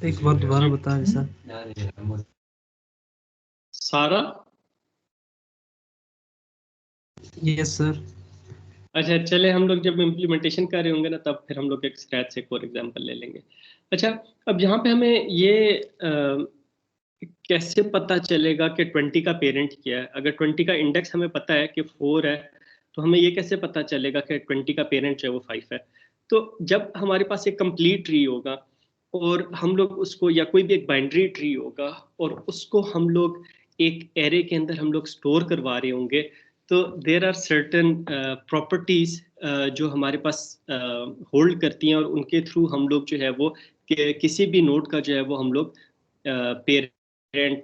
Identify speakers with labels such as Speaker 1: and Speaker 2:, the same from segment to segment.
Speaker 1: एक बार दोबारा बता रहे सर।
Speaker 2: सारा
Speaker 1: यस सर।
Speaker 2: अच्छा, चले हम लोग जब इम्प्लीमेंटेशन कर रहे होंगे ना, तब फिर हम लोग एक स्क्रैच से और एग्जांपल ले लेंगे। अच्छा, अब यहाँ पे हमें ये कैसे पता चलेगा कि 20 का पेरेंट क्या है? अगर 20 का इंडेक्स हमें पता है कि 4 है, तो हमें ये कैसे पता चलेगा कि 20 का पेरेंट जो है वो 5 है? तो जब हमारे पास एक कंप्लीट ट्री होगा और हम लोग उसको, या कोई भी एक बाइनरी ट्री होगा और उसको हम लोग एक एरे के अंदर हम लोग स्टोर करवा रहे होंगे, तो देर आर सर्टन प्रॉपर्टीज जो हमारे पास होल्ड करती हैं, और उनके थ्रू हम लोग जो है वो किसी भी नोड का जो है वो हम लोग पेरेंट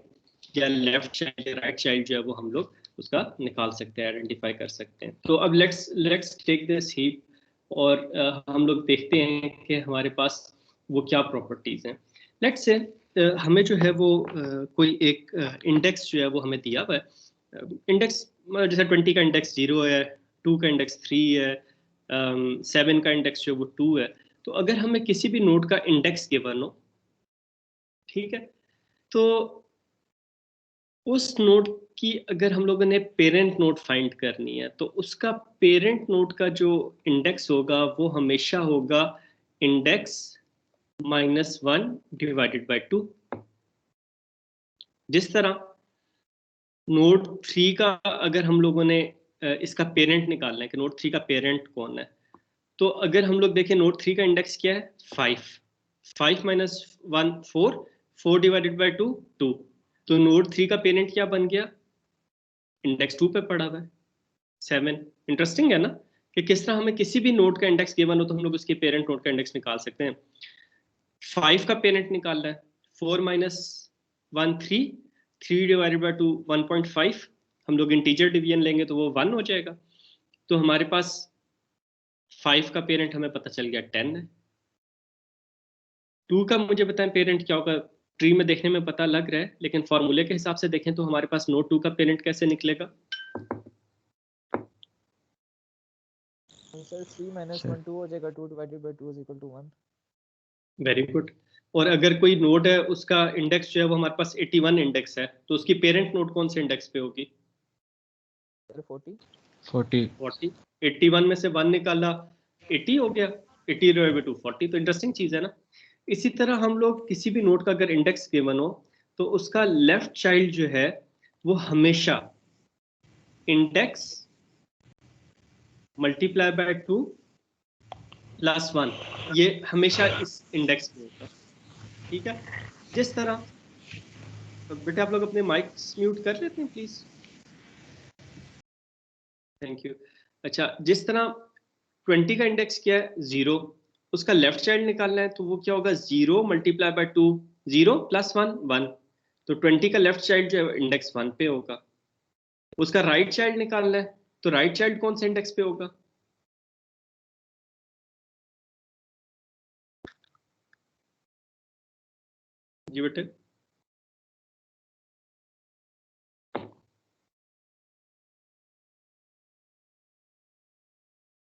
Speaker 2: या लेफ्ट चाइल्ड या राइट चाइल्ड जो है वो हम लोग उसका निकाल सकते हैं, आइडेंटिफाई कर सकते हैं। तो अब लेट्स टेक दिस हीप और हम लोग देखते हैं कि हमारे पास वो क्या प्रॉपर्टीज हैं। लेट्स से हमें जो है वो कोई एक इंडेक्स जो है वो हमें दिया हुआ है। इंडेक्स जैसे 20 का इंडेक्स 0 है, 2 का इंडेक्स 3 है, 7 का इंडेक्स जो है वो 2 है। तो अगर हमें किसी भी नोड का इंडेक्स गिवन हो, ठीक है, तो उस नोड की अगर हम लोगों ने पेरेंट नोड फाइंड करनी है, तो उसका पेरेंट नोड का जो इंडेक्स होगा वो हमेशा होगा इंडेक्स -1 डिवाइडेड बाय 2। जिस तरह नोड 3 का अगर हम लोगों ने इसका पेरेंट निकालना है कि नोड 3 का पेरेंट कौन है, तो अगर हम लोग देखें नोड 3 का इंडेक्स क्या है? 5। 5 - 1 4, 4 डिवाइडेड बाय 2 2। तो नोड 3 का पेरेंट क्या बन गया? इंडेक्स 2 पे पड़ा हुआ है 7। इंटरेस्टिंग है ना कि किस तरह हमें किसी भी नोड का इंडेक्स गिवन हो तो हम लोग उसके पेरेंट नोड का इंडेक्स निकाल सकते हैं। 5 का पेरेंट निकालना है, 4 - 1 3, 3 डिवाइडेड बाय 2 1.5। हम लोग इंटीजर डिवीजन लेंगे तो वो 1 हो जाएगा। तो हमारे पास 5 का पेरेंट हमें पता चल गया 10 है। 2 का मुझे बताएं पेरेंट क्या होगा? ट्री में देखने में पता लग रहा है, लेकिन फॉर्मूले के हिसाब से देखें तो हमारे पास नोड 2 का पेरेंट कैसे निकलेगा?
Speaker 3: सर 3 - 1 2 हो जाएगा, 2 divided by 2 is equal to 1।
Speaker 2: Very good. और अगर कोई नोड है उसका इंडेक्स जो है वो हमारे पास 81 इंडेक्स है, तो उसकी पेरेंट नोड कौन से इंडेक्स पे होगी?
Speaker 3: 40।
Speaker 2: 40। 81 में से 1 निकाला, 80 हो गया। 80 डिवाइडेड बाय 2 40। तो इंटरेस्टिंग चीज है ना। इसी तरह हम लोग किसी भी नोड का अगर इंडेक्स गिवन हो, तो उसका लेफ्ट चाइल्ड जो है वो हमेशा इंडेक्स मल्टीप्लाई बाय 2 + 1, ये हमेशा इस इंडेक्स में होगा। ठीक है। जिस तरह, बेटा आप लोग अपने माइक्स म्यूट कर लेते हैं प्लीज। Thank you. अच्छा, जिस तरह 20 का इंडेक्स क्या है? 0। उसका लेफ्ट चाइल्ड निकालना है तो वो क्या होगा? 0 × 2, 0 + 1 1। तो 20 का लेफ्ट चाइल्ड जो है इंडेक्स 1 पे होगा। उसका राइट चाइल्ड निकालना है तो राइट चाइल्ड कौन से इंडेक्स पे होगा? जी बेटे।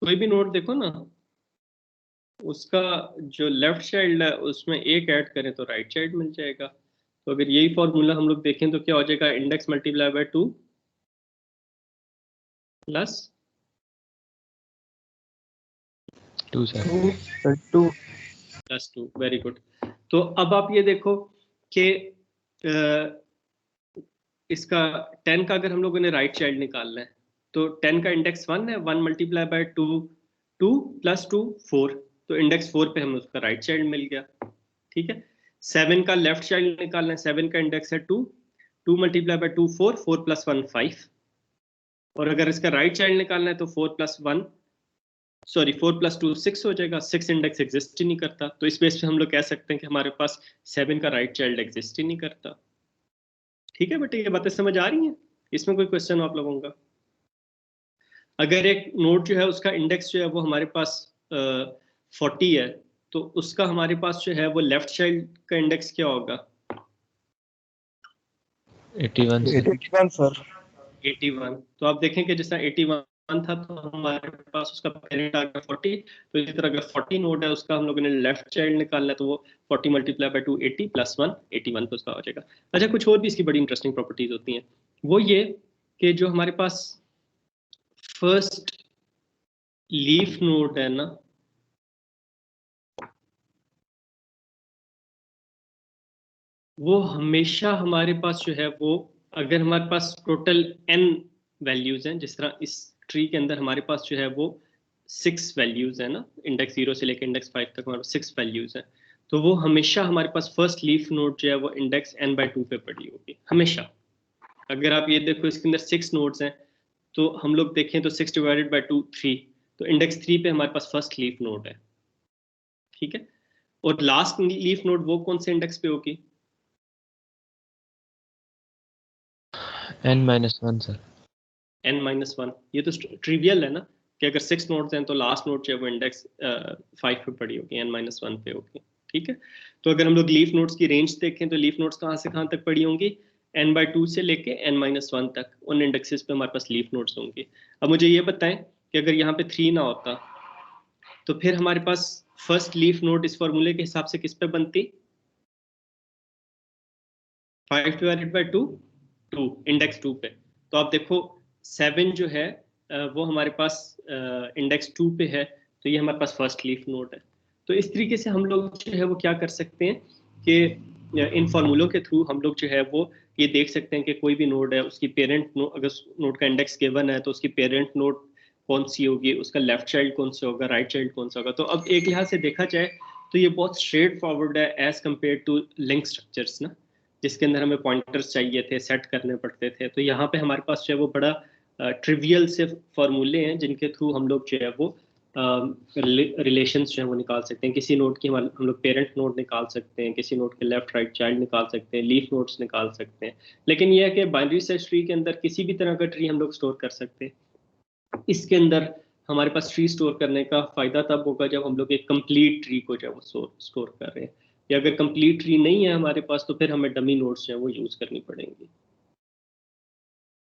Speaker 2: कोई भी नोट देखो ना, उसका जो लेफ्ट चाइल्ड है उसमें एक ऐड करें तो राइट चाइल्ड मिल जाएगा। तो अगर यही फॉर्मूला हम लोग देखें तो क्या हो जाएगा? Index multiply by 2 plus
Speaker 3: 2 sir.
Speaker 4: 2
Speaker 2: +2। Very good. तो अब आप ये देखो कि इसका 10 का अगर हम लोगों ने राइट चाइल्ड निकालना है, तो 10 का इंडेक्स 1 है, 1 × 2 2 + 2 4। तो इंडेक्स 4 पे हमें उसका राइट चाइल्ड मिल गया। ठीक है। 7 का लेफ्ट चाइल्ड निकालना है, 7 का इंडेक्स है 2, 2 × 2 4, 4 + 1 5। और अगर इसका राइट चाइल्ड निकालना है तो 4 + 1 सॉरी 4 + 2 6 हो जाएगा। 6 इंडेक्स एग्जिस्ट ही नहीं करता, तो इस बेस पे हम लोग कह सकते हैं कि हमारे पास 7 का राइट चाइल्ड एग्जिस्ट ही नहीं करता। ठीक है बेटे, ये बातें समझ आ रही हैं? इसमें कोई क्वेश्चन हो आप लोगों का? अगर एक नोड जो है उसका इंडेक्स जो है वो हमारे पास 40 है, तो उसका हमारे पास जो है वो लेफ्ट चाइल्ड का इंडेक्स क्या होगा?
Speaker 3: 81
Speaker 4: 81 सर।
Speaker 2: 81। तो आप देखें कि जैसा 81 1 था तो हमारे पास उसका पेरेंट आ गया 40। तो इसी तरह अगर 40 नोड है उसका हम लोगों ने लेफ्ट चाइल्ड निकालना है, तो वो 40 मल्टीप्लाई बाई 2 80 प्लस 1 81 पे उसका हो जाएगा। अच्छा, कुछ और भी इसकी बड़ी इंटरेस्टिंग प्रॉपर्टीज होती हैं, वो ये कि जो हमारे पास फर्स्ट लीफ नोड है ना, वो हमेशा हमारे पास जो है वो, अगर हमारे पास टोटल n वैल्यूज हैं, जिस तरह इस ट्री के अंदर हमारे पास जो है वो 6 वैल्यूज है ना, इंडेक्स 0 से लेकर इंडेक्स 5 तक हमारे पास 6 वैल्यूज हैं, तो वो हमेशा हमारे पास फर्स्ट लीफ नोड जो है वो इंडेक्स n/2 पे पड़ी होगी हमेशा। अगर आप ये देखो इसके अंदर 6 नोड्स हैं, तो हम लोग देखें तो 6 डिवाइडेड बाई 2 3, तो इंडेक्स 3 पे हमारे पास फर्स्ट लीफ नोड है, ठीक है। और लास्ट लीफ नोड वो कौन से इंडेक्स पे होगी?
Speaker 3: n-1 sir.
Speaker 2: n-1। ये तो ट्रिवियल है ना कि अगर 6 नोड्स हैं तो लास्ट नोड जो है वो इंडेक्स 5 पे पड़ी होगी, n-1 पे होगी, ठीक है। तो अगर हम लोग लीफ नोड्स की रेंज देखें तो लीफ नोड्स कहाँ से कहाँ तक पड़ी होंगी? n/2 से लेके n-1 तक उन इंडेक्सेस पे हमारे पास लीफ नोड्स होंगी। अब मुझे ये बताएं कि अगर यहाँ पे 3 ना होता तो फिर हमारे पास फर्स्ट लीफ नोड इस फॉर्मूले के हिसाब से किस पे बनती? 5 डिवाइडेड बाई 2 2 इंडेक्स 2 पे। तो आप देखो 7 जो है वो हमारे पास इंडेक्स 2 पे है, तो ये हमारे पास फर्स्ट लीफ नोड है। तो इस तरीके से हम लोग जो है वो क्या कर सकते हैं कि इन फॉर्मूलों के थ्रू हम लोग जो है वो ये देख सकते हैं कि कोई भी नोड है उसकी पेरेंट नोड, अगर नोड का इंडेक्स गिवन है तो उसकी पेरेंट नोड कौन सी होगी, उसका लेफ्ट चाइल्ड कौन सा होगा, राइट चाइल्ड कौन सा होगा। तो अब एक लिहाज से देखा जाए तो ये बहुत स्ट्रेट फॉरवर्ड है as compare to link structures ना, जिसके अंदर हमें पॉइंटर्स चाहिए थे, सेट करने पड़ते थे। तो यहाँ पे हमारे पास जो है वो बड़ा ट्रिवियल से फॉर्मूले हैं जिनके थ्रू हम लोग जो है वो रिलेशंस जो है वो निकाल सकते हैं। किसी नोड की हम लोग पेरेंट नोड निकाल सकते हैं, किसी नोड के लेफ्ट राइट चाइल्ड निकाल सकते हैं, लीफ नोड्स निकाल सकते हैं। लेकिन यह है कि बाइनरी सर्च ट्री के अंदर किसी भी तरह का ट्री हम लोग स्टोर कर सकते हैं। इसके अंदर हमारे पास ट्री स्टोर करने का फायदा तब होगा जब हम लोग एक कंप्लीट ट्री को जो है वो स्टोर कर रहे हैं, या अगर कंप्लीट ट्री नहीं है हमारे पास तो फिर हमें डमी नोड्स जो है वो यूज करनी पड़ेंगी।